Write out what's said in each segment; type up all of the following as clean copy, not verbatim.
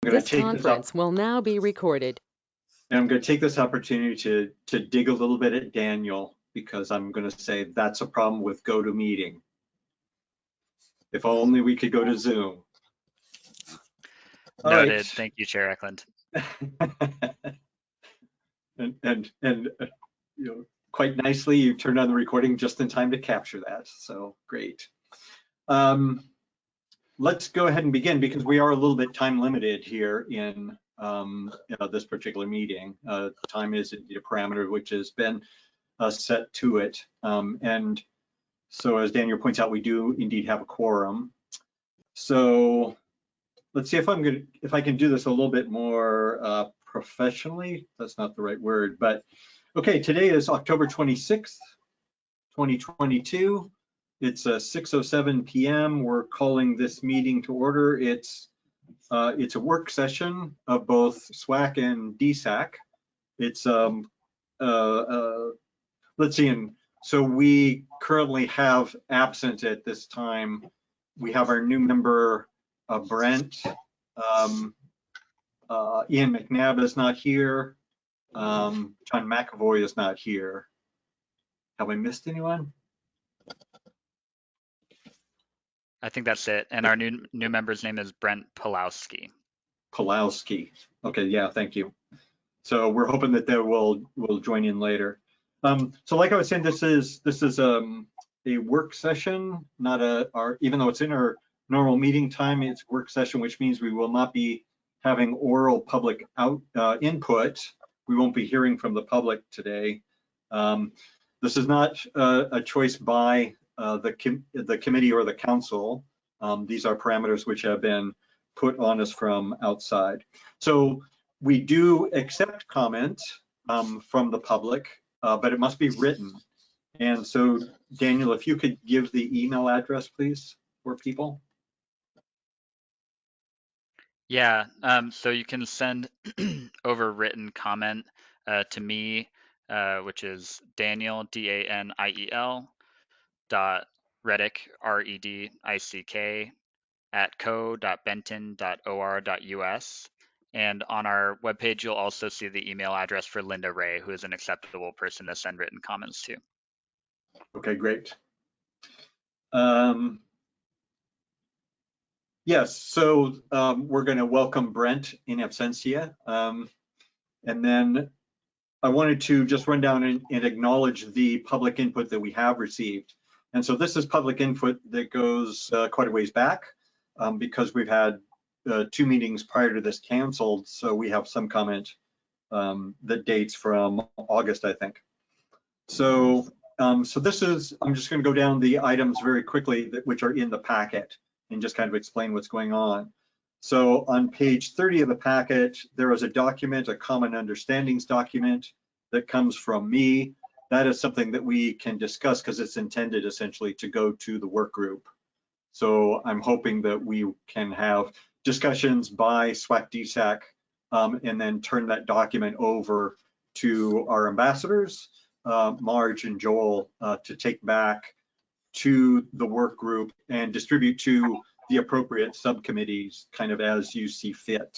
going to This take this up. conference will now be recorded. And I'm going to take this opportunity to dig a little bit at Daniel, because I'm going to say that's a problem with GoToMeeting. If only we could go to Zoom. All Noted. right. Thank you, Chair Eklund. and you know, quite nicely, you turned on the recording just in time to capture that. So great. Let's go ahead and begin, because we are a little bit time limited here in this particular meeting. Time is indeed a parameter which has been set to it. And so as Daniel points out, we do indeed have a quorum. So let's see if I can do this a little bit more professionally. That's not the right word, but okay, today is October 26th, 2022. It's 6:07 p.m. We're calling this meeting to order. It's a work session of both SWAC and DSAC. It's let's see, and so we currently have absent at this time. We have our new member Brent. Ian McNabb is not here. John McAvoy is not here. Have I missed anyone? I think that's it. And our new member's name is Brent Pulowski. Pulowski. Okay, yeah, thank you. So we're hoping that they will join in later. So like I was saying, this is a work session, not even though it's in our normal meeting time, it's a work session, which means we will not be having oral public input. We won't be hearing from the public today. This is not a choice by the committee or the council. These are parameters which have been put on us from outside. So we do accept comment from the public, but it must be written. And so, Daniel, if you could give the email address, please, for people. Yeah, so you can send over written comment to me, which is Daniel, DANIEL, Reddick, REDICK, at co.benton.or.us. And on our webpage, you'll also see the email address for Linda Ray, who is an acceptable person to send written comments to. Okay, great. Yes, so we're going to welcome Brent in absentia. And then I wanted to just run down and acknowledge the public input that we have received. And so this is public input that goes quite a ways back, because we've had 2 meetings prior to this canceled. So we have some comment that dates from August, I think. So so this is, I'm just going to go down the items very quickly which are in the packet and just kind of explain what's going on. So on page 30 of the packet, there is a document, a common understandings document that comes from me. That is something that we can discuss because it's intended essentially to go to the work group. So I'm hoping that we can have discussions by SWAC DSAC and then turn that document over to our ambassadors, Marge and Joel, to take back to the work group and distribute to the appropriate subcommittees kind of as you see fit.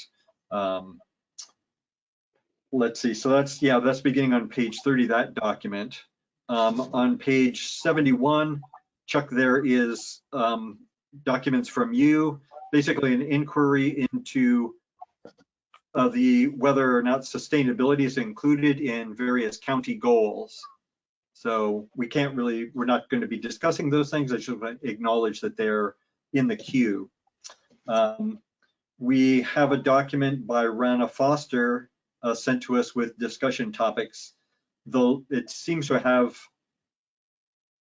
Let's see, so that's beginning on page 30, that document. On page 71, Chuck, there is documents from you, basically an inquiry into whether or not sustainability is included in various county goals. So we're not going to be discussing those things. I should acknowledge that they're in the queue. We have a document by Rana Foster sent to us with discussion topics. Though it seems to have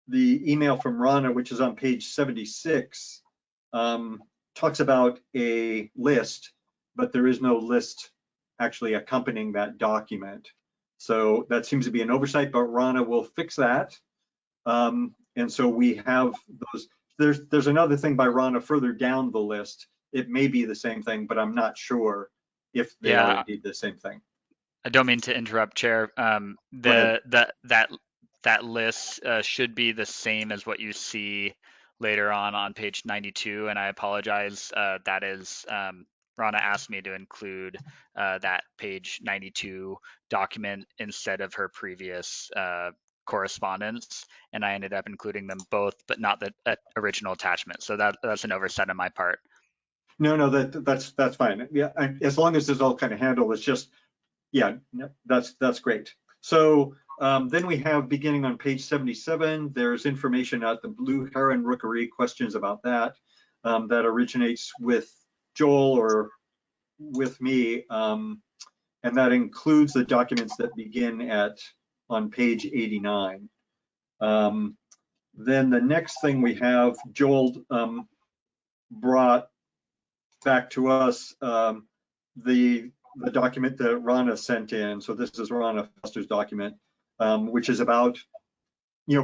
the email from Rana, which is on page 76, talks about a list, but there is no list actually accompanying that document. So that seems to be an oversight, but Rana will fix that. And so we have those. There's another thing by Rana further down the list. It may be the same thing, but I'm not sure if they are indeed the same thing. I don't mean to interrupt, Chair. That list should be the same as what you see later on page 92, and I apologize. That is Rana asked me to include that page 92 document instead of her previous correspondence, and I ended up including them both, but not the original attachment. So that's an oversight on my part. No, that's fine. Yeah, as long as it's all kind of handled, it's just, yeah, that's great. So then we have, beginning on page 77, there's information at the Blue Heron Rookery, questions about that, that originates with Joel or with me, and that includes the documents that begin on page 89. Then the next thing we have, Joel brought back to us the document that Rana sent in. So this is Rana Foster's document, which is about,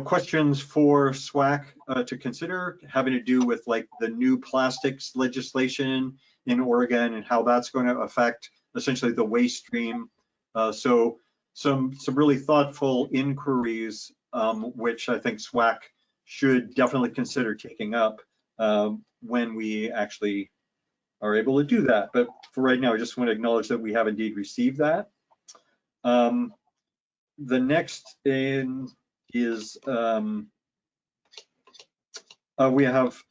questions for SWAC to consider, having to do with like the new plastics legislation in Oregon and how that's going to affect essentially the waste stream. So some really thoughtful inquiries, which I think SWAC should definitely consider taking up when we actually are able to do that. But for right now, I just want to acknowledge that we have indeed received that. The next is we have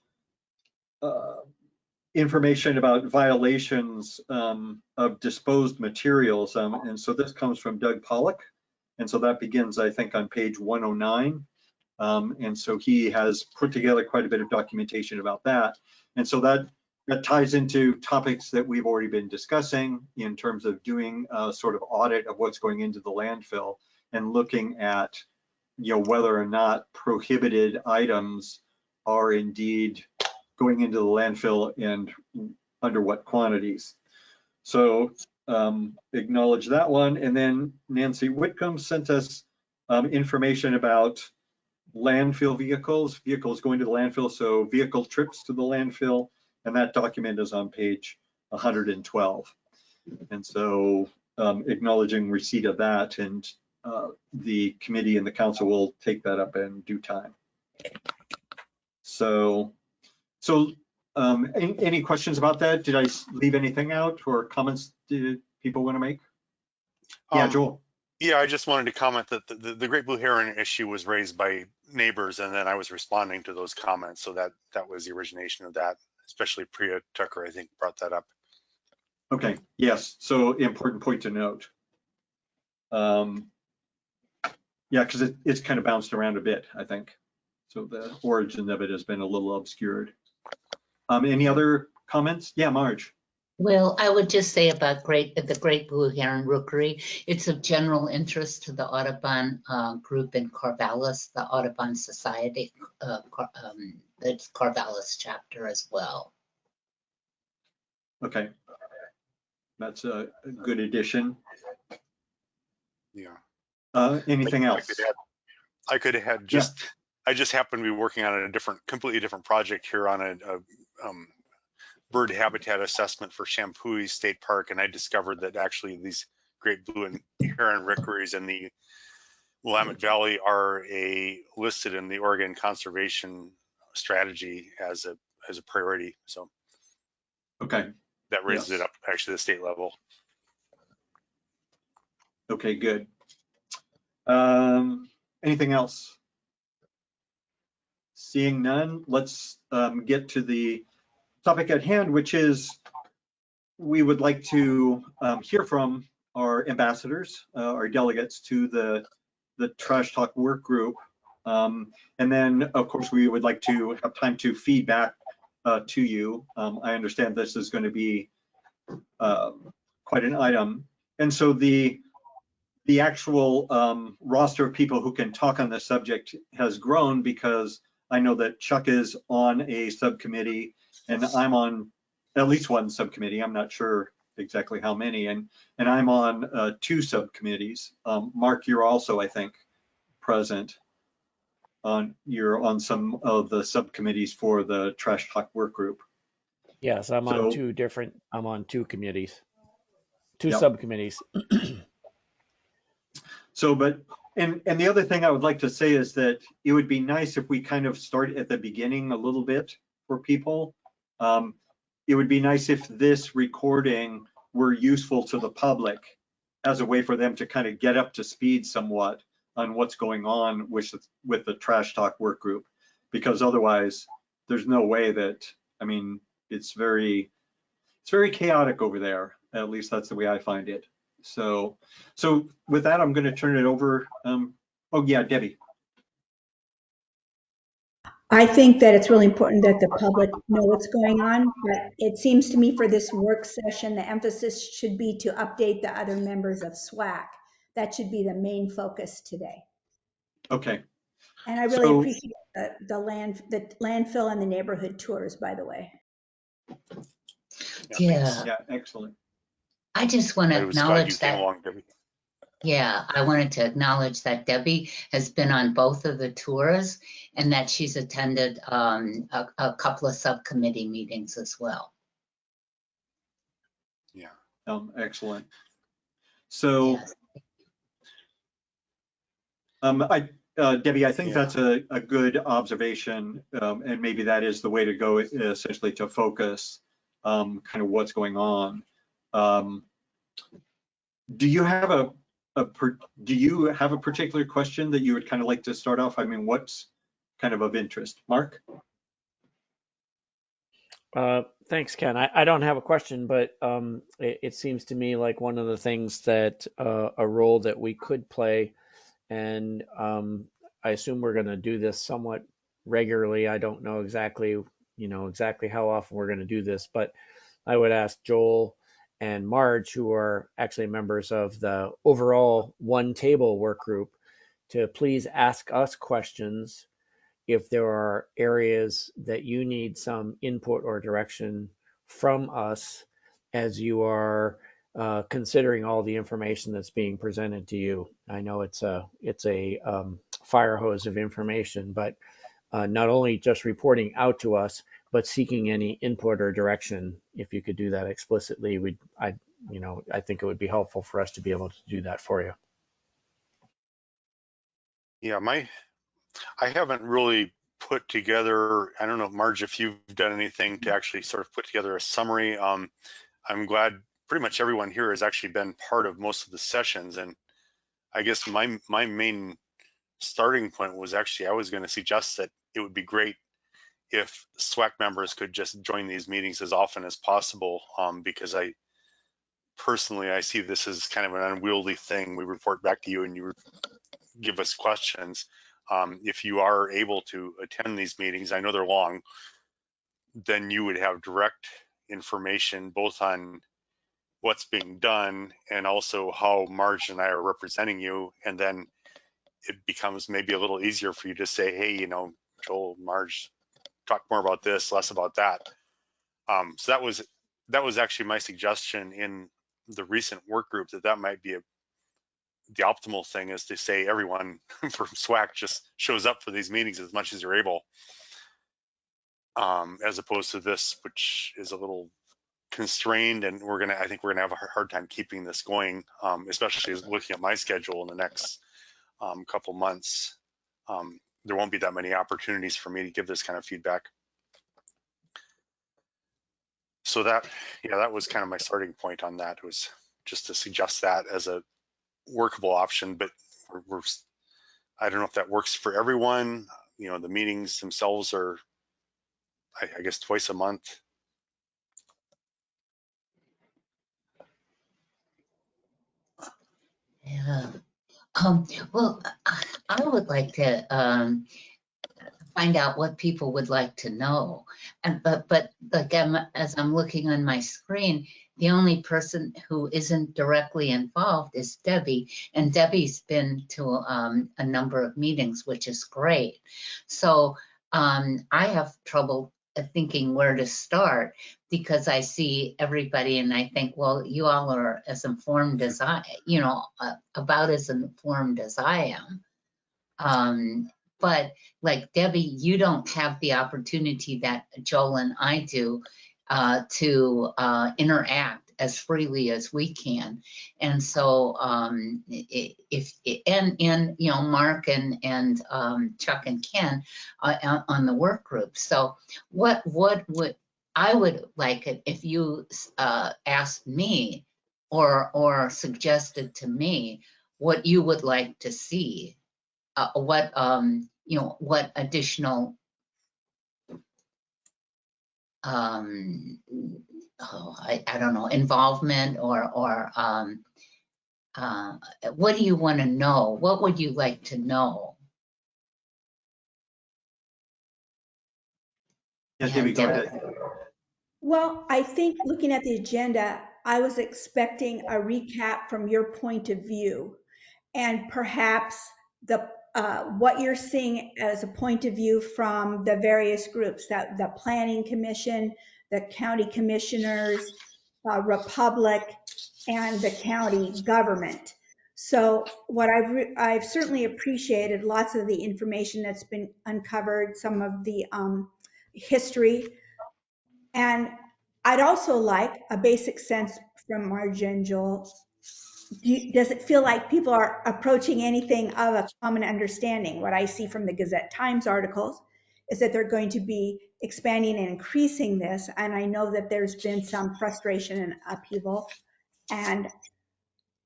information about violations of disposed materials. And so this comes from Doug Pollock. And so that begins, I think, on page 109. And so he has put together quite a bit of documentation about that. And so that ties into topics that we've already been discussing in terms of doing a sort of audit of what's going into the landfill and looking at, whether or not prohibited items are indeed going into the landfill and under what quantities. So acknowledge that one. And then Nancy Whitcomb sent us information about landfill vehicles going to the landfill. So vehicle trips to the landfill. And that document is on page 112. And so acknowledging receipt of that, and the committee and the council will take that up in due time. So any questions about that? Did I leave anything out or comments did people want to make? Yeah, Joel. Yeah, I just wanted to comment that the Great Blue Heron issue was raised by neighbors, and then I was responding to those comments. So that was the origination of that. Especially Priya Tucker, I think, brought that up. Okay, yes, so important point to note. Yeah, because it's kind of bounced around a bit, I think. So the origin of it has been a little obscured. Any other comments? Yeah, Marge. Well, I would just say about the Great Blue Heron Rookery, it's of general interest to the Audubon group in Corvallis, the Audubon Society, its Corvallis chapter as well. Okay, that's a good addition. Yeah. Anything else? I could have just, yeah. I just happen to be working on a completely different project here on a bird habitat assessment for Champoeg State Park, and I discovered that actually these Great Blue and Heron Rookeries in the Willamette Valley are listed in the Oregon Conservation Strategy as a priority. So okay, that raises it up actually the state level. Okay, good. Anything else? Seeing none, let's get to the topic at hand, which is we would like to hear from our ambassadors, our delegates to the Trash Talk Work Group. And then, of course, we would like to have time to feedback to you. I understand this is going to be quite an item. And so the actual roster of people who can talk on this subject has grown because I know that Chuck is on a subcommittee and I'm on at least one subcommittee. I'm not sure exactly how many, and I'm on 2 subcommittees. Mark, you're also, I think, present. You're on some of the subcommittees for the Trash Talk Work Group. Yes, I'm on 2 committees, 2 subcommittees. So, and the other thing I would like to say is that it would be nice if we kind of start at the beginning a little bit for people. it would be nice if this recording were useful to the public as a way for them to kind of get up to speed somewhat on what's going on with the Trash Talk work group, because otherwise there's no way that, I mean, it's very chaotic over there. At least that's the way I find it. So with that, I'm going to turn it over. Oh yeah, Debbie. I think that it's really important that the public know what's going on, but it seems to me for this work session, the emphasis should be to update the other members of SWAC. That should be the main focus today. Okay. And I really appreciate the landfill and the neighborhood tours, by the way. Yeah, Yeah, excellent. I just want to I was glad acknowledge you came that. along, Debbie. Yeah, I wanted to acknowledge that Debbie has been on both of the tours and that she's attended a couple of subcommittee meetings as well. Yeah. Excellent. So, Yes. Debbie, I think Yeah. that's a good observation, and maybe that is the way to go, essentially to focus kind of what's going on. Do you have a particular question that you would kind of like to start off? I mean, what's kind of interest? Mark? Thanks, Ken. I don't have a question, but it seems to me like one of the things that a role that we could play, and I assume we're going to do this somewhat regularly. I don't know exactly how often we're going to do this, but I would ask Joel and Marge, who are actually members of the overall One Table work group, to please ask us questions if there are areas that you need some input or direction from us as you are considering all the information that's being presented to you. I know it's a fire hose of information, but not only just reporting out to us, but seeking any input or direction. If you could do that explicitly, I think it would be helpful for us to be able to do that for you. Yeah, I haven't really put together, I don't know, Marge, if you've done anything to actually sort of put together a summary. I'm glad pretty much everyone here has actually been part of most of the sessions. And I guess my main starting point was actually, I was going to suggest that it would be great if SWAC members could just join these meetings as often as possible, because I see this as kind of an unwieldy thing. We report back to you and you give us questions. If you are able to attend these meetings, I know they're long, then you would have direct information both on what's being done and also how Marge and I are representing you. And then it becomes maybe a little easier for you to say, hey, Joel, Marge, talk more about this, less about that. So that was actually my suggestion in the recent work group, that might be the optimal thing, is to say everyone from SWAC just shows up for these meetings as much as you're able, as opposed to this, which is a little constrained, and I think we're gonna have a hard time keeping this going, especially looking at my schedule in the next couple months. There won't be that many opportunities for me to give this kind of feedback. So that was kind of my starting point on that, was just to suggest that as a workable option, but I don't know if that works for everyone. The meetings themselves are, I guess, twice a month. Yeah. Well, I would like to find out what people would like to know. But like as I'm looking on my screen, the only person who isn't directly involved is Debbie, and Debbie's been to a number of meetings, which is great. So I have trouble thinking where to start, because I see everybody and I think, well, you all are as informed as about as informed as I am. But like Debbie, you don't have the opportunity that Joel and I do to interact as freely as we can. And so Mark and Chuck and Ken on the work group. So what would I would like it if you asked me or suggested to me what you would like to see, what what additional I don't know, involvement or what do you want to know? What would you like to know? Yes, Yeah, Debbie, go Deb. ahead. Well, I think looking at the agenda, I was expecting a recap from your point of view, and perhaps the what you're seeing as a point of view from the various groups, that the Planning Commission, the county commissioners, Republic, and the county government. So what I've certainly appreciated lots of the information that's been uncovered, some of the history, and I'd also like a basic sense from Marja and Joel. Does it feel like people are approaching anything of a common understanding? What I see from the Gazette Times articles is that they're going to be expanding and increasing this. And I know that there's been some frustration and upheaval. And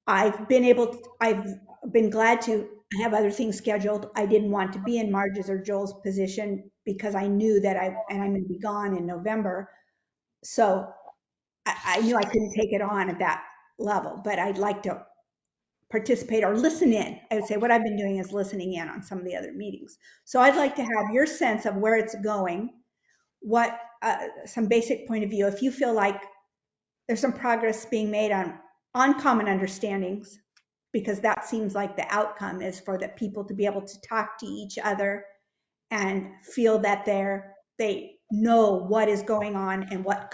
I've been glad to have other things scheduled. I didn't want to be in Marge's or Joel's position because I knew that I'm going to be gone in November. So I knew I couldn't take it on at that level, but I'd like to participate or listen in. I would say what I've been doing is listening in on some of the other meetings. So I'd like to have your sense of where it's going, what some basic point of view. If you feel like there's some progress being made on common understandings, because that seems like the outcome is for the people to be able to talk to each other and feel that they know what is going on and what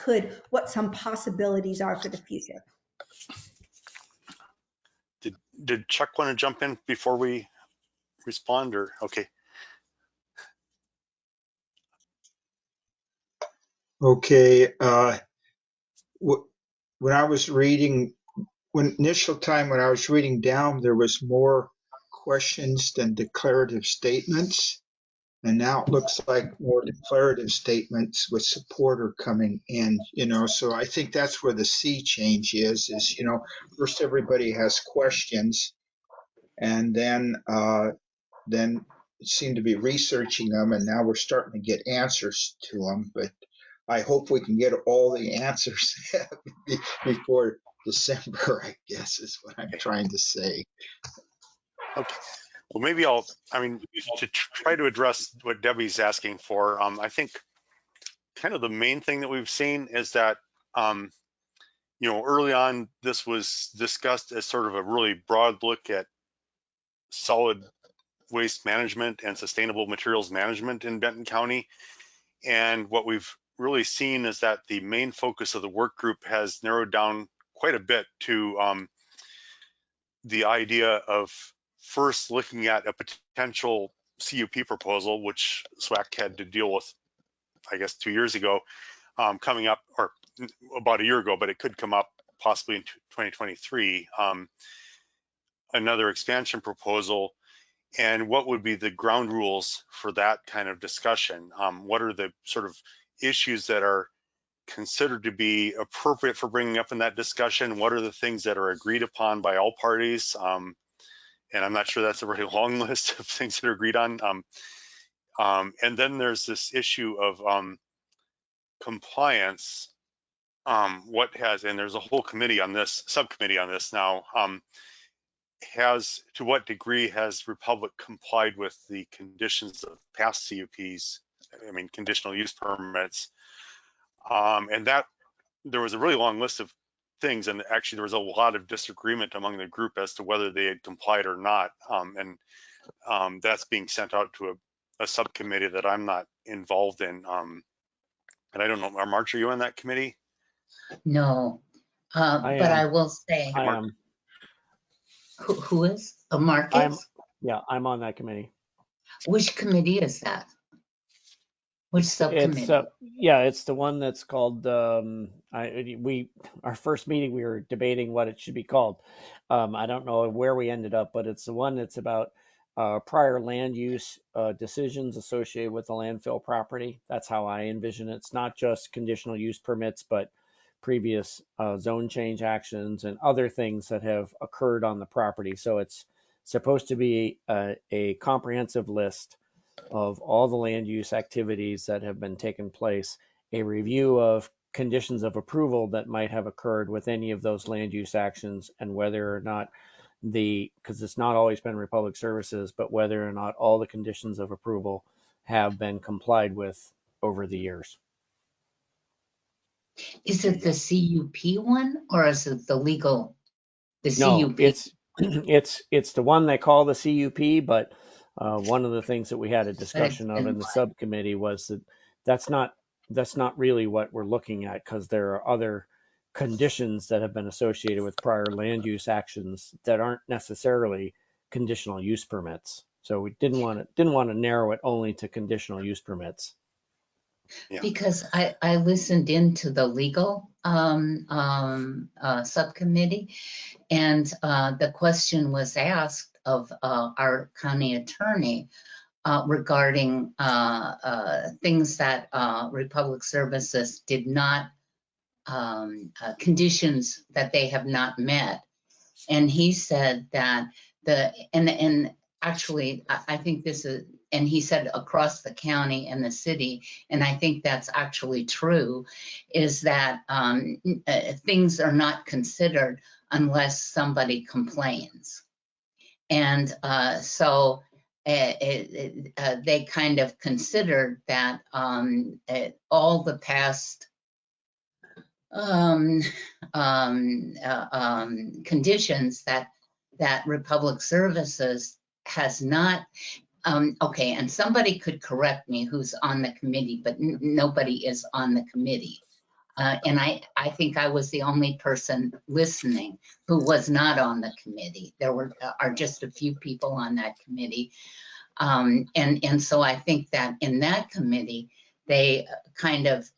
some possibilities are for the future. Did Chuck want to jump in before we respond, or okay? Okay. When I was reading, initial time when I was reading down, there was more questions than declarative statements. And now it looks like more declarative statements with support are coming in, so I think that's where the sea change is, first everybody has questions, and then seem to be researching them, and now we're starting to get answers to them, but I hope we can get all the answers before December, I guess is what I'm trying to say. Okay. Well, maybe to try to address what Debbie's asking for, I think kind of the main thing that we've seen is that, early on, this was discussed as sort of a really broad look at solid waste management and sustainable materials management in Benton County. And what we've really seen is that the main focus of the work group has narrowed down quite a bit to the idea of first looking at a potential CUP proposal, which SWAC had to deal with, I guess, 2 years ago, coming up, or about a year ago, but it could come up possibly in 2023, another expansion proposal, and what would be the ground rules for that kind of discussion? What are the sort of issues that are considered to be appropriate for bringing up in that discussion? What are the things that are agreed upon by all parties? And I'm not sure that's a very long list of things that are agreed on. And then there's this issue of compliance. And there's a whole committee on this, subcommittee on this now, to what degree has Republic complied with the conditions of past CUPs, conditional use permits, and that there was a really long list of things, and actually there was a lot of disagreement among the group as to whether they had complied or not, and that's being sent out to a subcommittee that I'm not involved in, and I don't know, March, are you on that committee? No, but I will say. I am. Who is? Marcus? I'm on that committee. Which committee is that? Which subcommittee? It's the one that's called, our first meeting, we were debating what it should be called. I don't know where we ended up, but it's the one that's about prior land use decisions associated with the landfill property. That's how I envision it. It's not just conditional use permits, but previous zone change actions and other things that have occurred on the property. So it's supposed to be a comprehensive list of all the land use activities that have been taken place, a review of conditions of approval that might have occurred with any of those land use actions, and whether or not because it's not always been Republic Services, but whether or not all the conditions of approval have been complied with over the years. Is it the CUP one or is it the legal? The No, CUP. it's the one they call the CUP, but one of the things that we had a discussion of in the been- subcommittee was that that's not really what we're looking at, because there are other conditions that have been associated with prior land use actions that aren't necessarily conditional use permits. So we didn't want to narrow it only to conditional use permits. Yeah. Because I listened into the legal subcommittee, and the question was asked of our county attorney regarding things that Republic Services did not, conditions that they have not met. And he said that and actually, I think this is, and he said across the county and the city, and I think that's actually true, is that things are not considered unless somebody complains. And so they kind of considered that all the past conditions that Republic Services has not, okay, and somebody could correct me who's on the committee, but nobody is on the committee. And I think I was the only person listening who was not on the committee. There are just a few people on that committee. And so I think that in that committee, they kind of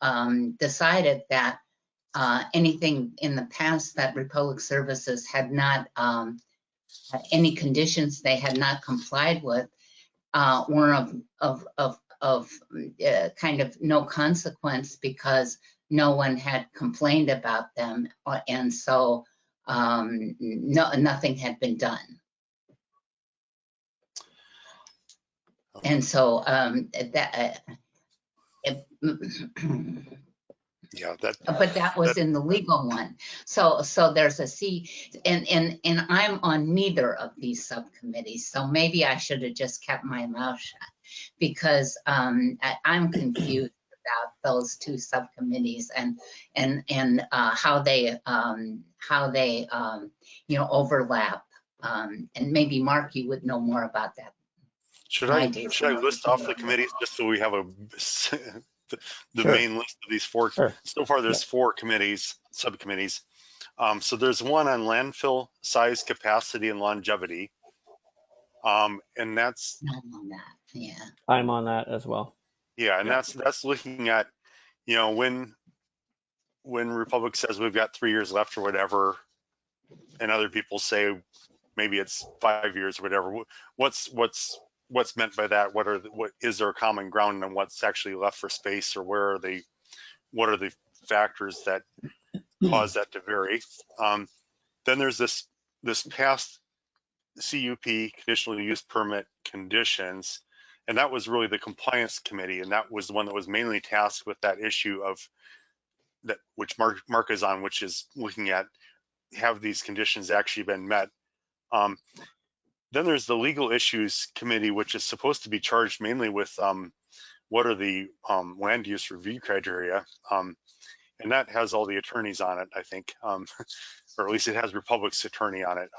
decided that anything in the past that Republic Services had not, any conditions they had not complied with were of kind of no consequence, because no one had complained about them, and so nothing had been done. And so Yeah, but that was in the legal one. So there's a C, and I'm on neither of these subcommittees. So maybe I should have just kept my mouth shut, because I'm confused about those two subcommittees and how they overlap. And maybe Mark, you would know more about that. Should I list off the committees just so we have the Sure. main list of these four? Sure. So far, there's 4 committees, subcommittees. So there's one on landfill size, capacity, and longevity. And that's, I'm on that. Yeah. I'm on that as well. yeah, and that's looking at, when Republic says we've got 3 years left or whatever, and other people say maybe it's 5 years or whatever. What's meant by that? What is there a common ground, and what's actually left for space, or what are the factors that cause that to vary? Then there's this past CUP, conditional use permit conditions, and that was really the compliance committee, and that was the one that was mainly tasked with that issue of that, which Mark is on, which is looking at, have these conditions actually been met? Then there's the legal issues committee, which is supposed to be charged mainly with what are the land use review criteria, and that has all the attorneys on it, I think, or at least it has Republic's attorney on it,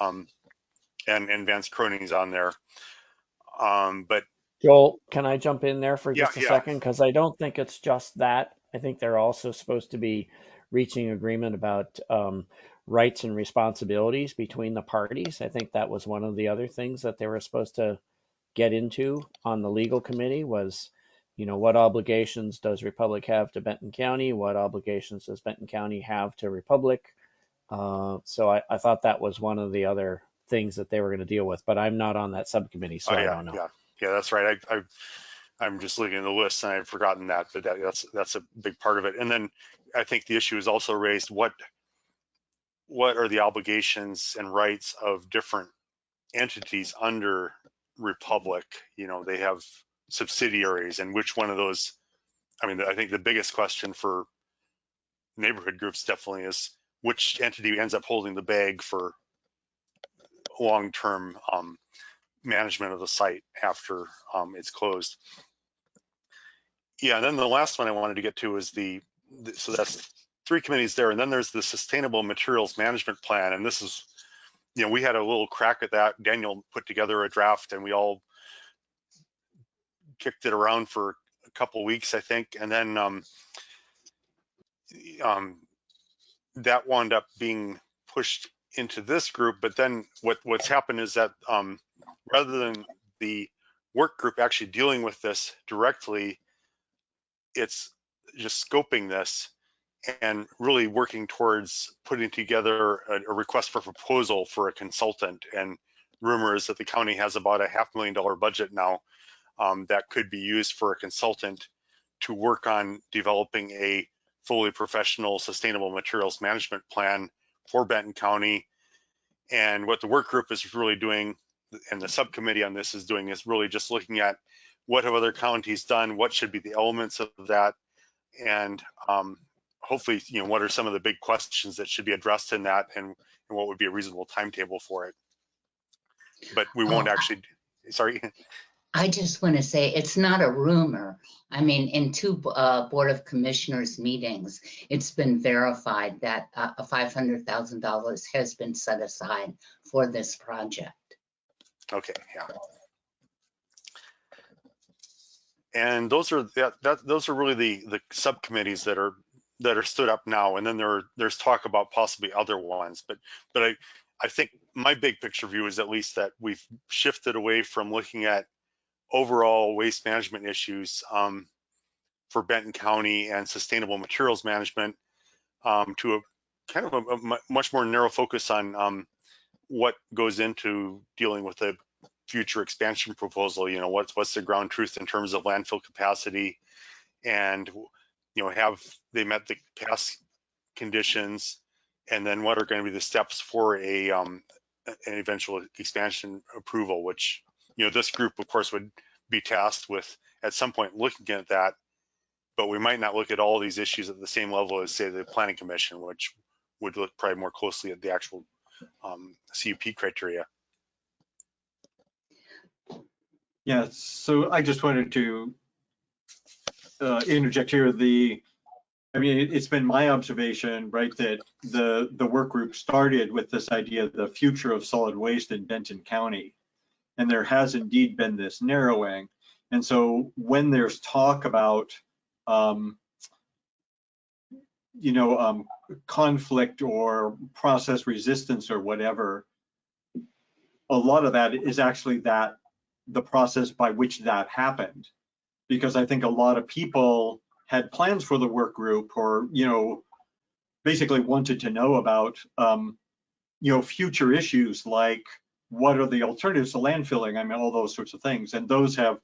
and Vance Kroning's on there. But Joel, can I jump in there for just a Yeah. second? Because I don't think it's just that. I think they're also supposed to be reaching agreement about rights and responsibilities between the parties. I think that was one of the other things that they were supposed to get into on the legal committee was, what obligations does Republic have to Benton County? What obligations does Benton County have to Republic? So I thought that was one of the other things that they were going to deal with, but I'm not on that subcommittee, so I don't know. Yeah, that's right. I'm just looking at the list and I've forgotten that, but that's a big part of it. And then I think the issue is also raised, what are the obligations and rights of different entities under Republic? You know, they have subsidiaries, and which one of those, I mean, I think the biggest question for neighborhood groups definitely is which entity ends up holding the bag for long-term management of the site after it's closed. Yeah, and then the last one I wanted to get to is so that's 3 committees there, and then there's the Sustainable Materials Management Plan, and this is, you know, we had a little crack at that. Daniel put together a draft, and we all kicked it around for a couple weeks, I think, and then that wound up being pushed into this group. But then what's happened is that rather than the work group actually dealing with this directly, it's just scoping this and really working towards putting together a request for proposal for a consultant. And rumor is that the county has about a $500,000 budget now that could be used for a consultant to work on developing a fully professional sustainable materials management plan for Benton County. And what the work group is really doing, and the subcommittee on this is doing, is really just looking at what have other counties done, what should be the elements of that, and hopefully, you know, what are some of the big questions that should be addressed in that, and what would be a reasonable timetable for it. But we won't actually, sorry. I just want to say it's not a rumor. I mean, in 2 Board of Commissioners meetings, it's been verified that $500,000 has been set aside for this project. Okay, yeah. And those are those are really the subcommittees that are stood up now. And then there's talk about possibly other ones. But I think my big picture view is at least that we've shifted away from looking at overall waste management issues for Benton County and sustainable materials management to a kind of a much more narrow focus on what goes into dealing with a future expansion proposal. You know, what's the ground truth in terms of landfill capacity, and, you know, have they met the past conditions, and then what are going to be the steps for an eventual expansion approval, which, you know, this group of course would be tasked with at some point looking at that, but we might not look at all these issues at the same level as, say, the Planning Commission, which would look probably more closely at the actual CUP criteria. Yeah, so I just wanted to interject here. I mean, it's been my observation, right, that the work group started with this idea of the future of solid waste in Benton County, and there has indeed been this narrowing. And so when there's talk about, you know, conflict or process resistance or whatever, a lot of that is actually the process by which that happened. Because I think a lot of people had plans for the work group, or, you know, basically wanted to know about, you know, future issues like what are the alternatives to landfilling? I mean, all those sorts of things. And those have,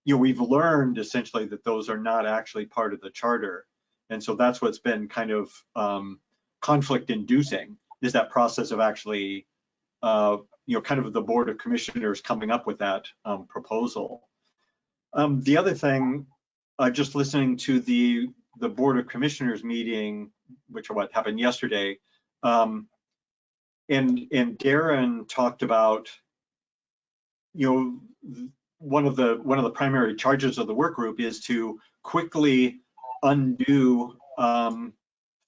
you know, we've learned essentially that those are not actually part of the charter. And so that's what's been kind of conflict inducing, is that process of actually, you know, kind of the Board of Commissioners coming up with that proposal. The other thing, just listening to the Board of Commissioners meeting, which happened yesterday, and Darren talked about, you know, one of the primary charges of the work group is to quickly undo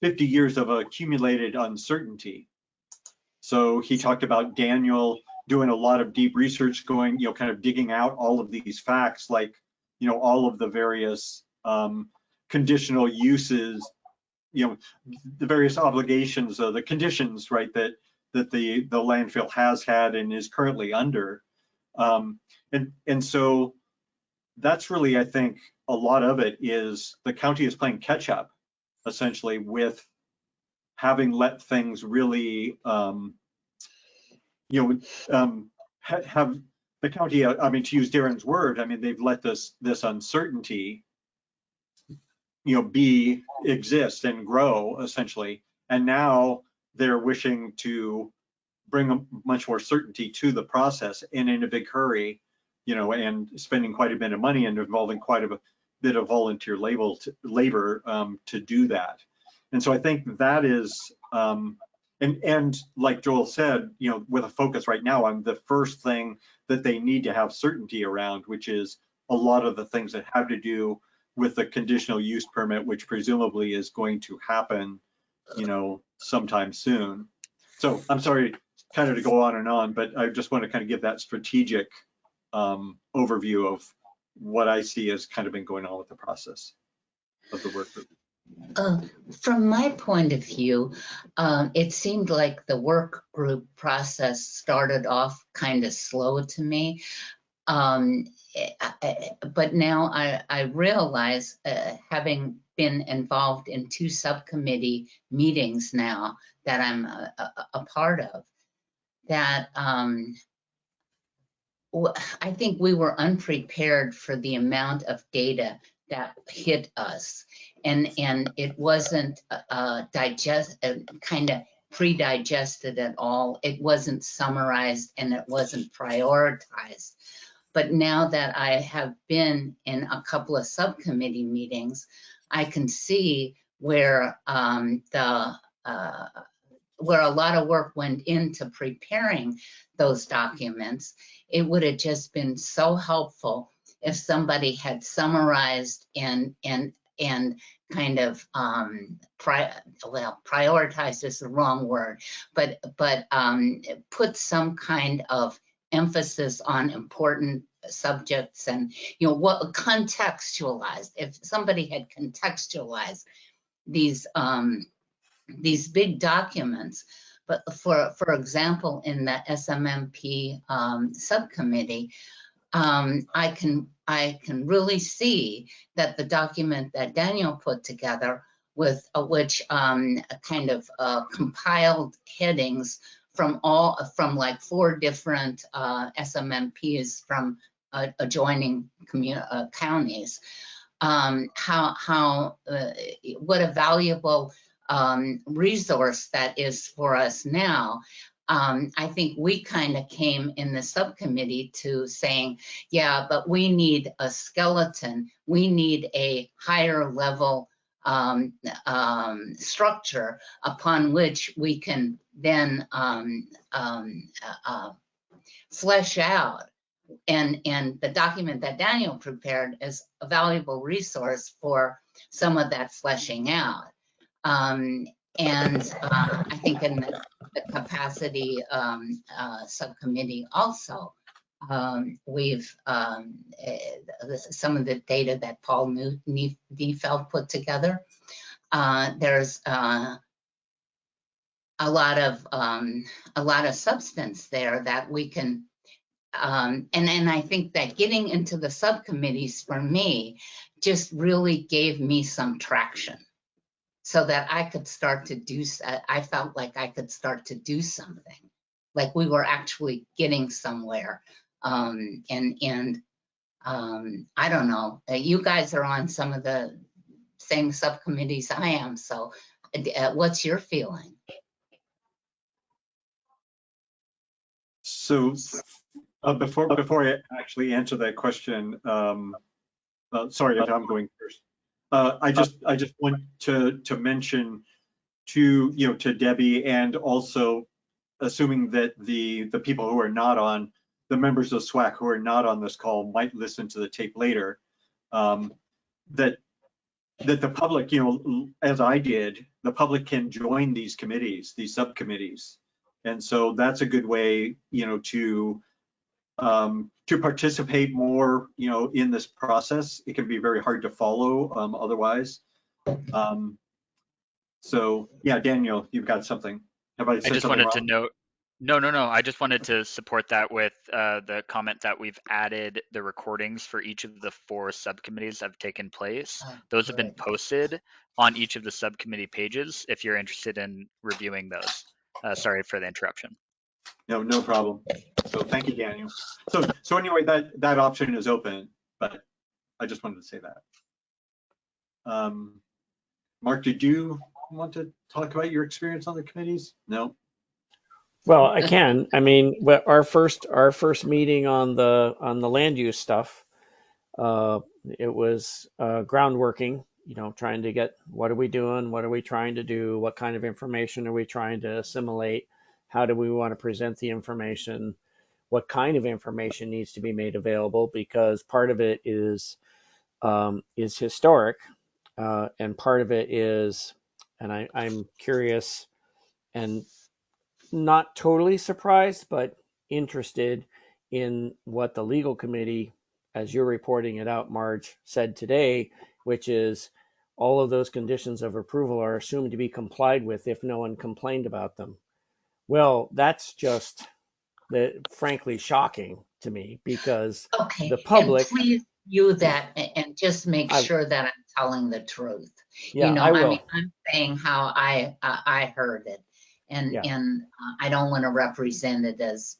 50 years of accumulated uncertainty. So he talked about Daniel doing a lot of deep research, going, you know, kind of digging out all of these facts, like, you know, all of the various conditional uses, you know, the various obligations, the conditions, right, that the landfill has had and is currently under. And so that's really, I think, a lot of it is the county is playing catch up, essentially, with having let things really have the county, I mean, to use Darren's word, I mean, they've let this uncertainty, exist and grow essentially. And now they're wishing to bring much more certainty to the process and in a big hurry, and spending quite a bit of money and involving quite a bit of volunteer labor to do that. And so I think that is, and like Joel said, with a focus right now on the first thing that they need to have certainty around, which is a lot of the things that have to do with the conditional use permit, which presumably is going to happen, sometime soon. So I'm sorry, kind of to go on and on, but I just want to kind of give that strategic overview of what I see as kind of been going on with the process of the work group. From my point of view, it seemed like the work group process started off kind of slow to me. But now I realize, having been involved in 2 subcommittee meetings now that I'm a part of, that I think we were unprepared for the amount of data that hit us, and it wasn't kind of pre-digested at all. It wasn't summarized and it wasn't prioritized. But now that I have been in a couple of subcommittee meetings, I can see where where a lot of work went into preparing those documents. It would have just been so helpful if somebody had summarized and kind of prioritized is the wrong word, but put some kind of emphasis on important subjects and what contextualized. If somebody had contextualized these big documents, but for example, in the SMMP subcommittee, I can really see that the document that Daniel put together with which kind of compiled headings from like 4 different SMMPs from adjoining counties. What a valuable resource that is for us now. I think we kind of came in the subcommittee to saying, yeah, but we need a skeleton. We need a higher level structure upon which we can then flesh out. And the document that Daniel prepared is a valuable resource for some of that fleshing out. And I think in the capacity subcommittee also, we've some of the data that Paul Neufeld put together. There's a lot of substance there that we can, and I think that getting into the subcommittees for me just really gave me some traction, so that I could start to do. I felt like I could start to do something, like we were actually getting somewhere. I don't know. You guys are on some of the same subcommittees I am. So, what's your feeling? So, before I actually answer that question, sorry if I'm going first. I just want to mention to Debbie, and also assuming that the people who are not on, the members of SWAC who are not on this call might listen to the tape later, that the public, as I did, the public can join these committees, these subcommittees. And so that's a good way, to participate more, in this process. It can be very hard to follow otherwise. So yeah, Daniel, you've got something. Have I said I just something wanted wrong? to note, no. I just wanted to support that with the comment that we've added the recordings for each of the 4 subcommittees that have taken place. Those have been posted on each of the subcommittee pages if you're interested in reviewing those. Sorry for the interruption. No problem. So thank you, Daniel. So anyway, that option is open, but I just wanted to say that. Mark, did you want to talk about your experience on the committees? No. Well, I can. I mean, our first meeting on the land use stuff, it was groundworking. Trying to get, what are we doing? What are we trying to do? What kind of information are we trying to assimilate? How do we want to present the information? What kind of information needs to be made available? Because part of it is historic, and part of it is, and I'm curious and not totally surprised, but interested in what the legal committee, as you're reporting it out, Marge, said today, which is all of those conditions of approval are assumed to be complied with if no one complained about them. Well, that's just frankly shocking to me, because Okay, the public. and please view that and just make sure that I'm telling the truth. Yeah, I will. I mean, I'm saying how I heard it, and Yeah. I don't want to represent it as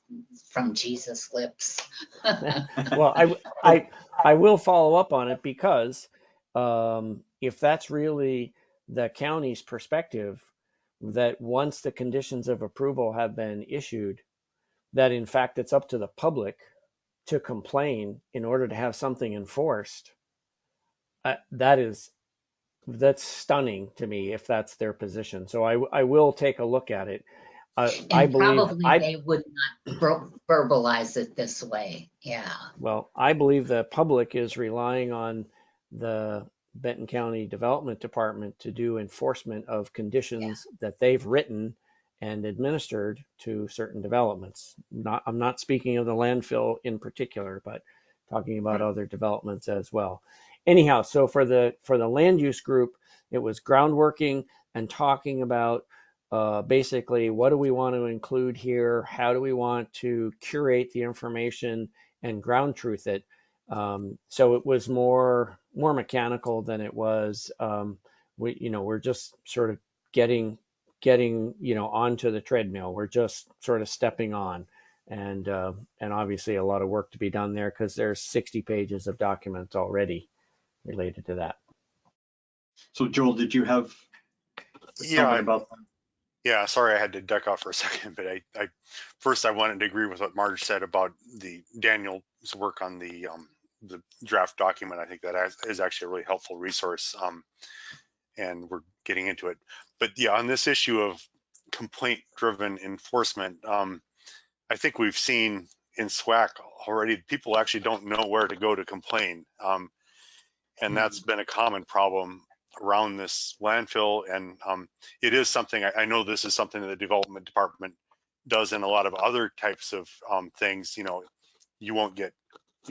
from Jesus' lips. Well, I will follow up on it, because if that's really the county's perspective, that once the conditions of approval have been issued, that in fact it's up to the public to complain in order to have something enforced, that's stunning to me if that's their position. So I will take a look at it. I believe probably they would not verbalize it this way. Yeah. Well, I believe the public is relying on the Benton County Development Department to do enforcement of conditions that they've written and administered to certain developments. I'm not speaking of the landfill in particular, but talking about other developments as well. Anyhow, so for the land use group, it was groundworking and talking about basically, what do we want to include here? How do we want to curate the information and ground truth it? So it was more mechanical than it was. We're just sort of getting onto the treadmill. We're just sort of stepping on, and obviously a lot of work to be done there, because there's 60 pages of documents already related to that. So Joel, did you have something about that? Yeah, sorry I had to duck off for a second, but I first I wanted to agree with what Marge said about the Daniel's work on the draft document. I think that is actually a really helpful resource, and we're getting into it. But yeah, on this issue of complaint-driven enforcement, I think we've seen in SWAC already, people actually don't know where to go to complain, and that's been a common problem around this landfill. And it is something, I know this is something that the development department does in a lot of other types of things. You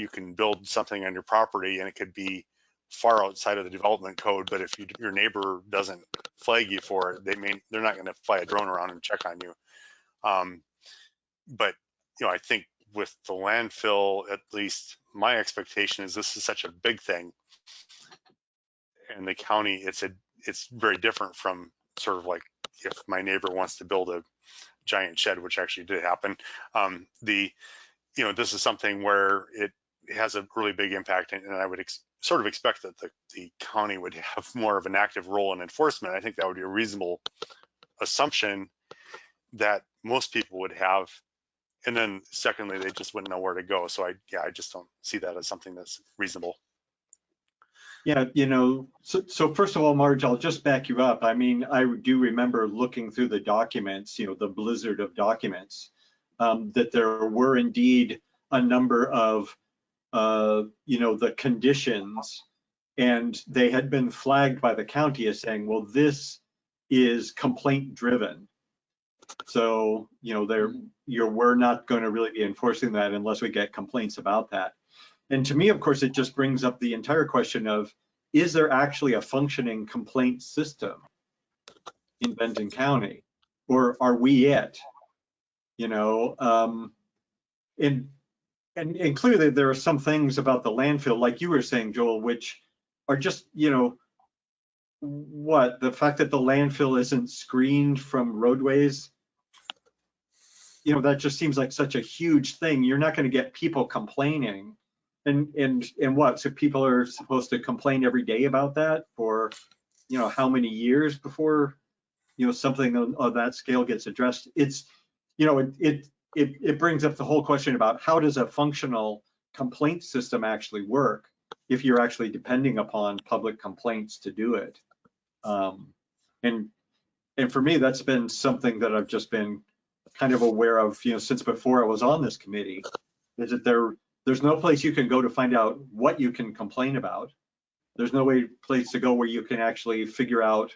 can build something on your property and it could be far outside of the development code, but if your neighbor doesn't flag you for it, they're not going to fly a drone around and check on you. But I think with the landfill, at least my expectation is this is such a big thing, and the county, it's very different from sort of like if my neighbor wants to build a giant shed, which actually did happen. This is something where it has a really big impact, and I would sort of expect that the county would have more of an active role in enforcement. I think that would be a reasonable assumption that most people would have. And then secondly, they just wouldn't know where to go. So I just don't see that as something that's reasonable. Yeah, so first of all, Marge, I'll just back you up. I mean, I do remember looking through the documents, the blizzard of documents, that there were indeed a number of, the conditions, and they had been flagged by the county as saying, well, this is complaint driven. So, we're not going to really be enforcing that unless we get complaints about that. And to me, of course, it just brings up the entire question of, is there actually a functioning complaint system in Benton County, or are we it? And clearly there are some things about the landfill, like you were saying, Joel, which are just, the fact that the landfill isn't screened from roadways. you know, that just seems like such a huge thing. You're not going to get people complaining. And what? So people are supposed to complain every day about that for, you know, how many years before, you know, something of that scale gets addressed? It's, you know, it brings up the whole question about how does a functional complaint system actually work if you're actually depending upon public complaints to do it. And for me, that's been something that I've just been kind of aware of, you know, since before I was on this committee, is that there's no place you can go to find out what you can complain about. There's no place to go where you can actually figure out,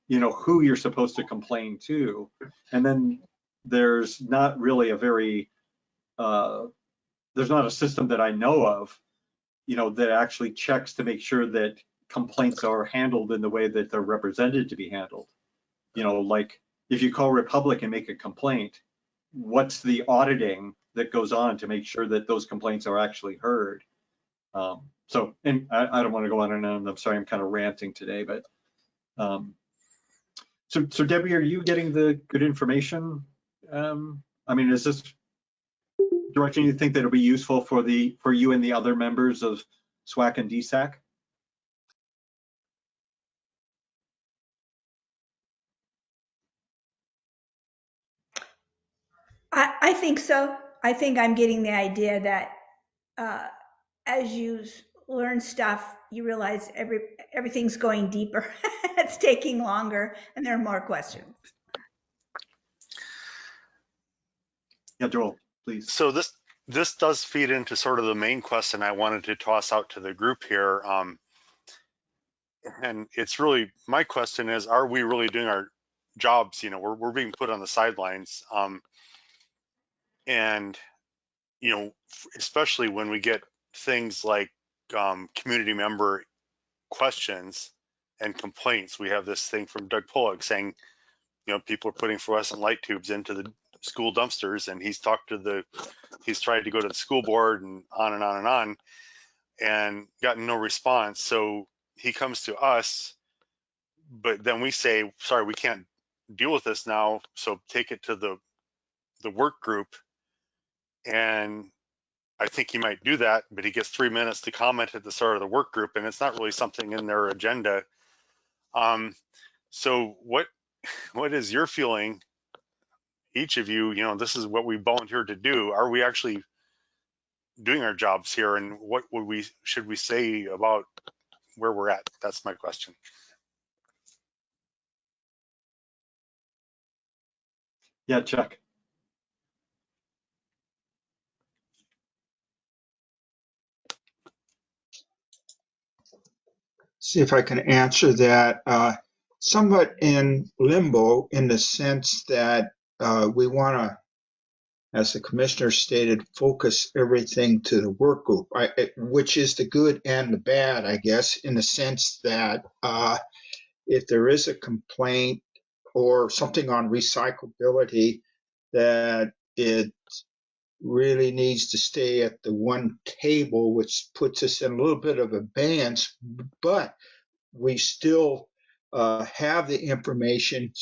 you know, who you're supposed to complain to. And then there's not really a very, there's not a system that I know of, you know, that actually checks to make sure that complaints are handled in the way that they're represented to be handled. You know, like if you call Republic and make a complaint, what's the auditing that goes on to make sure that those complaints are actually heard? So, and I don't want to go on and on. I'm sorry, I'm kind of ranting today, but so Debbie, are you getting the good information? I mean, is this direction you think that it'll be useful for you and the other members of SWAC and DSAC? I think so. I think I'm getting the idea that as you learn stuff, you realize everything's going deeper. It's taking longer, and there are more questions. Yeah, Joel, please. So this does feed into sort of the main question I wanted to toss out to the group here. And it's really, my question is, are we really doing our jobs? You know, we're being put on the sidelines. And, you know, especially when we get things like community member questions and complaints. We have this thing from Doug Pollock saying, you know, people are putting fluorescent light tubes into the school dumpsters, and he's tried to go to the school board and on and on and on, and gotten no response. So he comes to us, but then we say, sorry, we can't deal with this now, so take it to the work group. And I think he might do that, but he gets 3 minutes to comment at the start of the work group, and it's not really something in their agenda. So what is your feeling, each of you? You know, this is what we volunteered to do. Are we actually doing our jobs here, and what should we say about where we're at? That's my question. Yeah, Chuck. See if I can answer that. Somewhat in limbo, in the sense that we want to, as the commissioner stated, focus everything to the work group, which is the good and the bad, I guess, in the sense that if there is a complaint or something on recyclability, that it really needs to stay at the one table, which puts us in a little bit of abeyance, but we still have the information.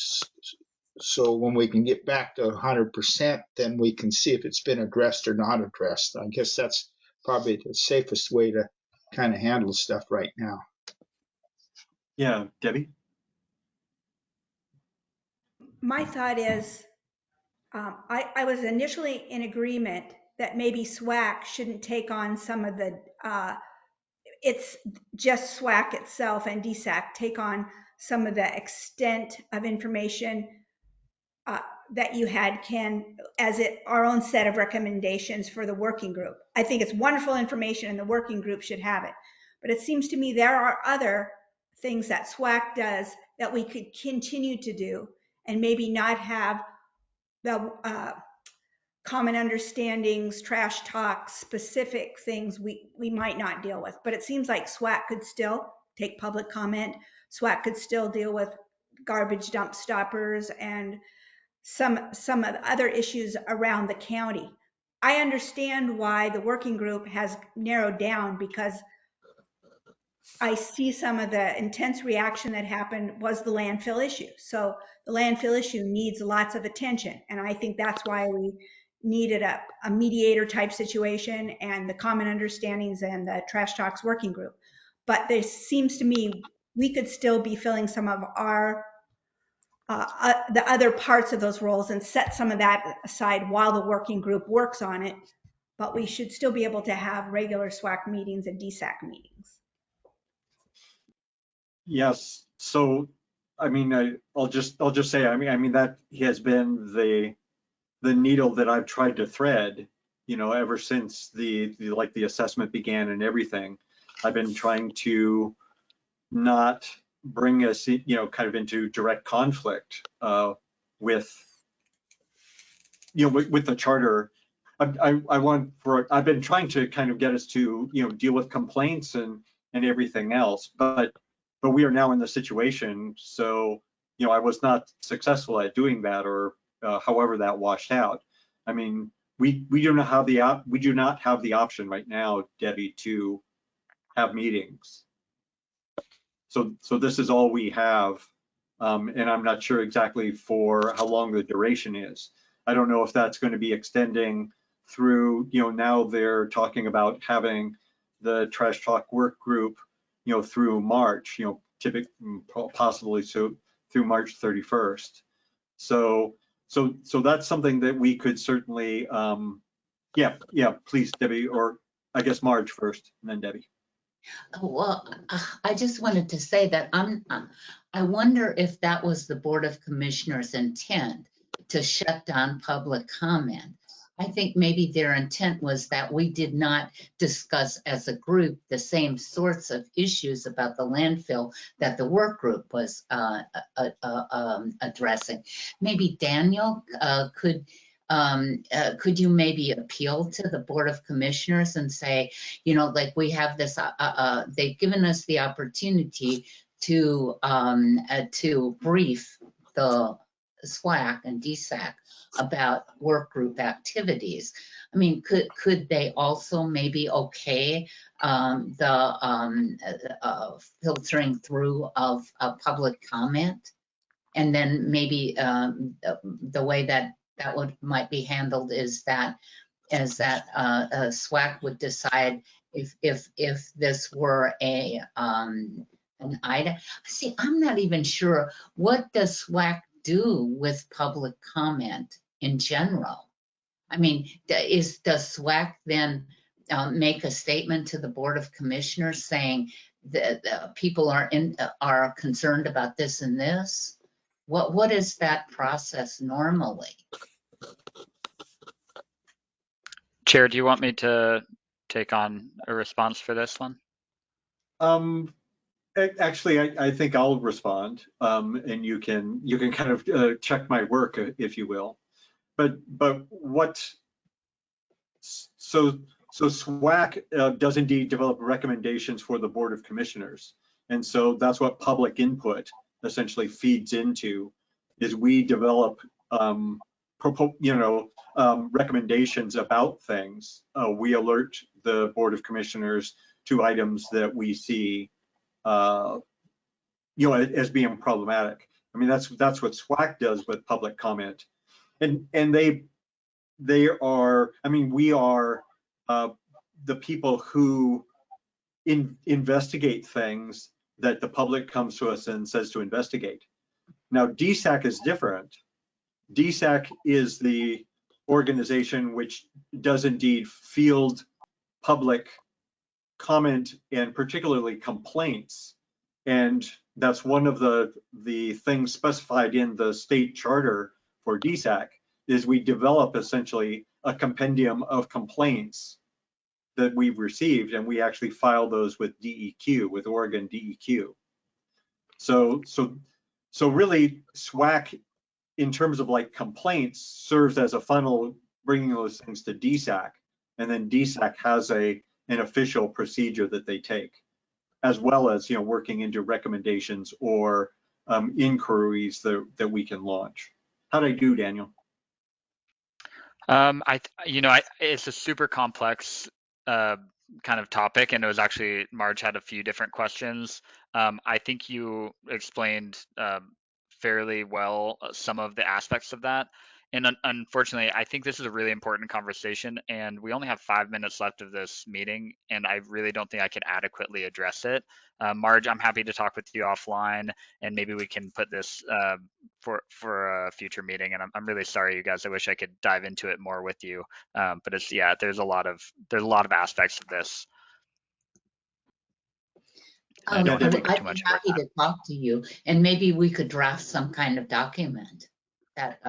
So when we can get back to 100%, then we can see if it's been addressed or not addressed. I guess that's probably the safest way to kind of handle stuff right now. Yeah, Debbie? My thought is, I was initially in agreement that maybe SWAC shouldn't take on some of the, it's just SWAC itself and DSAC take on some of the extent of information that you had, Ken, as our own set of recommendations for the working group. I think it's wonderful information and the working group should have it. But it seems to me there are other things that SWAC does that we could continue to do and maybe not have the common understandings, trash talk, specific things we might not deal with. But it seems like SWAC could still take public comment. SWAC could still deal with garbage dump stoppers and some of the other issues around the county. I understand why the working group has narrowed down, because I see some of the intense reaction that happened was the landfill issue. So the landfill issue needs lots of attention. And I think that's why we needed a mediator type situation and the common understandings and the trash talks working group. But there seems to me we could still be filling some of our the other parts of those roles and set some of that aside while the working group works on it. But we should still be able to have regular SWAC meetings and DSAC meetings. Yes. So, I mean, I'll just say, I mean that has been the needle that I've tried to thread, ever since the assessment began and everything. I've been trying to not bring us, kind of into direct conflict with the charter. I've been trying to kind of get us to, deal with complaints and everything else, but we are now in the situation. So, I was not successful at doing that, or however that washed out. I mean, we do not have the option right now, Debbie, to have meetings. So this is all we have, and I'm not sure exactly for how long the duration is. I don't know if that's going to be extending through, now they're talking about having the trash talk work group, through March, typically possibly so through March 31st. So that's something that we could certainly, yeah, please, Debbie, or I guess Marge first, and then Debbie. Well, I just wanted to say that I wonder if that was the Board of Commissioners' intent, to shut down public comment. I think maybe their intent was that we did not discuss as a group the same sorts of issues about the landfill that the work group was addressing. Maybe Daniel, could you maybe appeal to the Board of Commissioners and say, like we have this, they've given us the opportunity to brief the SWAC and DSAC about work group activities. I mean, could they also maybe okay the filtering through of public comment? And then maybe the way that might be handled is that SWAC would decide if this were an item. See, I'm not even sure, what does SWAC do with public comment in general? I mean, does SWAC then make a statement to the Board of Commissioners saying that people are concerned about this and this? What is that process normally? Chair, do you want me to take on a response for this one? Actually, I think I'll respond, and you can kind of check my work, if you will. But so SWAC does indeed develop recommendations for the Board of Commissioners, and so that's what public input essentially feeds into. Is we develop recommendations about things. We alert the Board of Commissioners to items that we see as being problematic. I mean, that's what SWAC does with public comment, and they are. I mean, we are the people who investigate things that the public comes to us and says to investigate. Now, DSAC is different. DSAC is the organization which does indeed field public comment and particularly complaints. And that's one of the things specified in the state charter for DSAC, is we develop essentially a compendium of complaints that we've received, and we actually file those with DEQ, with Oregon DEQ. So really SWAC, in terms of like complaints, serves as a funnel bringing those things to DSAC, and then DSAC has an official procedure that they take, as well as working into recommendations or inquiries that we can launch. How'd I do, Daniel? It's a super complex kind of topic, and it was actually Marge had a few different questions. I think you explained fairly well some of the aspects of that. And unfortunately, I think this is a really important conversation, and we only have 5 minutes left of this meeting, and I really don't think I could adequately address it. Marge, I'm happy to talk with you offline, and maybe we can put this for a future meeting. And I'm really sorry, you guys. I wish I could dive into it more with you, but it's there's a lot of aspects of this. I don't want to make it I'd too much be of happy to talk to you, and maybe we could draft some kind of document that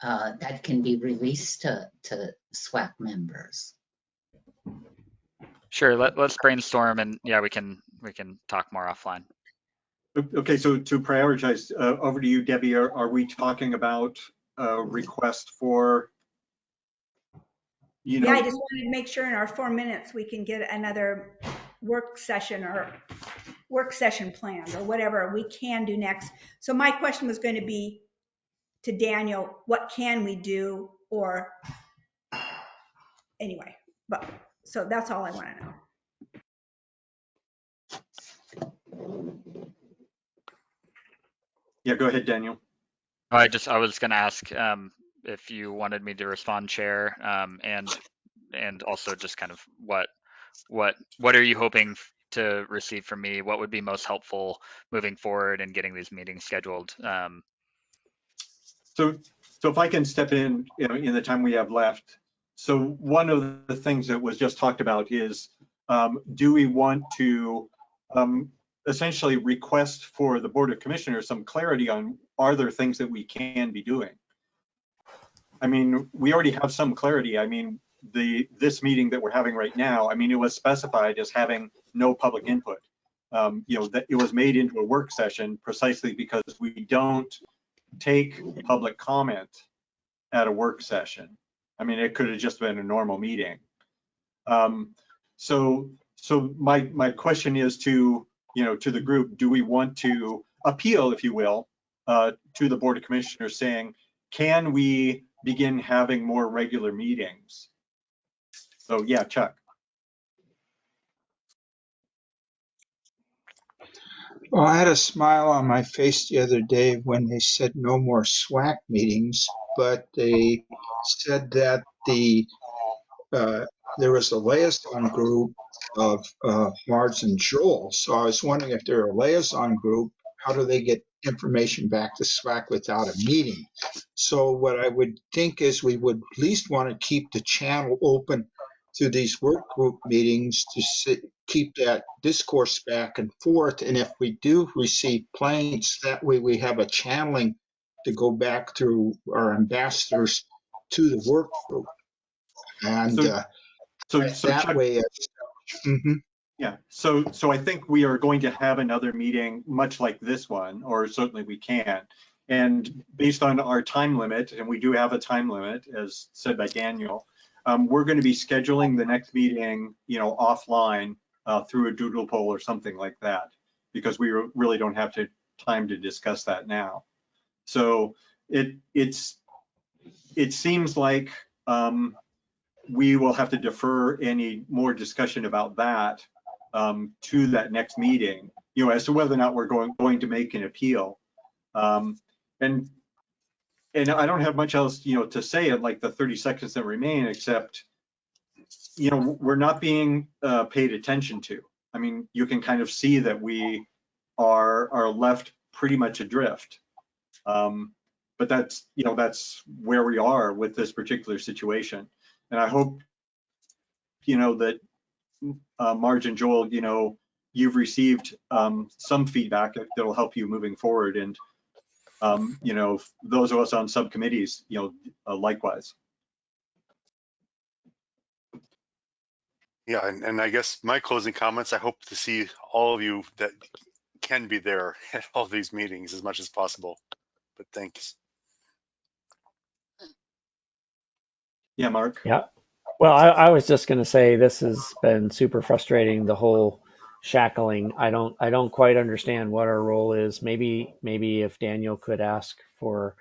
that can be released to SWAC members. Sure, let's brainstorm, and yeah, we can talk more offline. Okay, so to prioritize, over to you, Debbie. Are we talking about a request for, you know? Yeah, I just wanted to make sure in our 4 minutes, we can get another work session planned or whatever we can do next. So my question was going to be to Daniel, what can we do? Or anyway, but so that's all I want to know. Yeah, go ahead, Daniel. I was going to ask if you wanted me to respond, Chair, and also just kind of what are you hoping to receive from me? What would be most helpful moving forward and getting these meetings scheduled? So if I can step in, in the time we have left. So one of the things that was just talked about is, do we want to essentially request for the Board of Commissioners some clarity on, are there things that we can be doing? I mean, we already have some clarity. I mean, this meeting that we're having right now, I mean, it was specified as having no public input. That it was made into a work session precisely because we don't take public comment at a work session. I mean, it could have just been a normal meeting. So my question is to the group, do we want to appeal, if you will, to the Board of Commissioners saying, can we begin having more regular meetings? So yeah, Chuck. Well, I had a smile on my face the other day when they said no more SWAC meetings, but they said that there was a liaison group of Marge and Joel. So I was wondering, if they're a liaison group, how do they get information back to SWAC without a meeting? So what I would think is we would at least want to keep the channel open to these work group meetings to keep that discourse back and forth. And if we do receive complaints, that way we have a channeling to go back through our ambassadors to the work group. And so that Chuck, way, yeah. So I think we are going to have another meeting much like this one, or certainly we can. And based on our time limit, and we do have a time limit, as said by Daniel, we're going to be scheduling the next meeting, offline through a doodle poll or something like that, because we really don't have time to discuss that now. So it seems like we will have to defer any more discussion about that to that next meeting, as to whether or not we're going to make an appeal. And I don't have much else, to say in like the 30 seconds that remain, except, we're not being paid attention to. I mean, you can kind of see that we are left pretty much adrift. But that's where we are with this particular situation. And I hope, that Marge and Joel, you've received some feedback that will help you moving forward. And, those of us on subcommittees, likewise. Yeah, and I guess my closing comments, I hope to see all of you that can be there at all these meetings as much as possible. But thanks. Yeah, Mark. Yeah. Well, I was just going to say this has been super frustrating, the whole shackling. I don't quite understand what our role is. Maybe if Daniel could ask for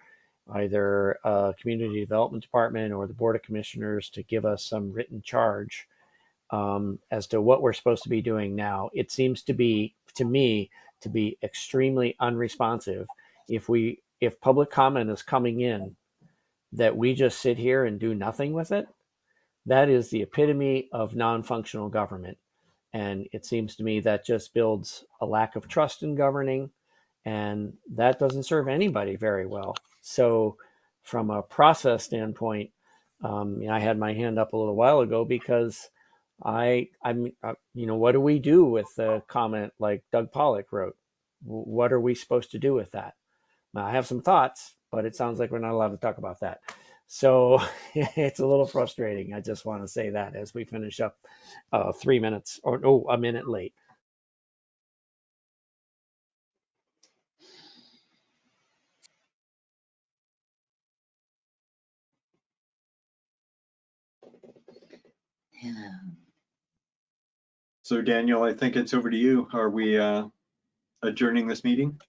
either a community development department or the Board of Commissioners to give us some written charge as to what we're supposed to be doing now. It seems to be, to me, to be extremely unresponsive. If public comment is coming in, that we just sit here and do nothing with it, that is the epitome of non-functional government. And it seems to me that just builds a lack of trust in governing, and that doesn't serve anybody very well. So from a process standpoint, I had my hand up a little while ago because what do we do with a comment like Doug Pollock wrote? What are we supposed to do with that? Now, I have some thoughts, but it sounds like we're not allowed to talk about that. So it's a little frustrating. I just want to say that as we finish up 3 minutes, or no, a minute late. Yeah. So Daniel, I think it's over to you. Are we adjourning this meeting?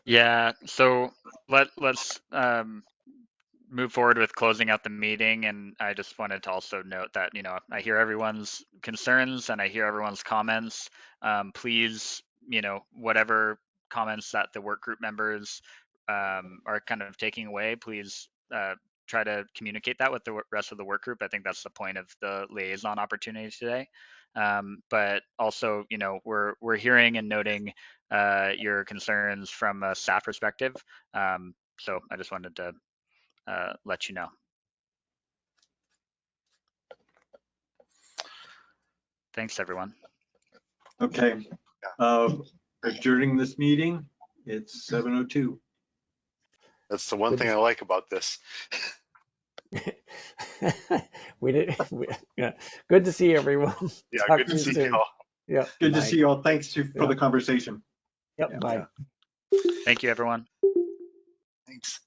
Yeah, so let's move forward with closing out the meeting. And I just wanted to also note that, I hear everyone's concerns and I hear everyone's comments. Please, whatever comments that the work group members are kind of taking away, please try to communicate that with the rest of the work group. I think that's the point of the liaison opportunity today. But also, we're hearing and noting your concerns from a staff perspective. So I just wanted to let you know. Thanks, everyone. Okay. Adjourning this meeting. It's 7:02. That's the one thing I like about this. Yeah. Good to see everyone. Yeah, Talk good to you see soon. you all. Yeah. Good to Bye. see you all. Thanks for Yeah. the conversation. Yep. Yeah. Bye. Thank you, everyone. Thanks.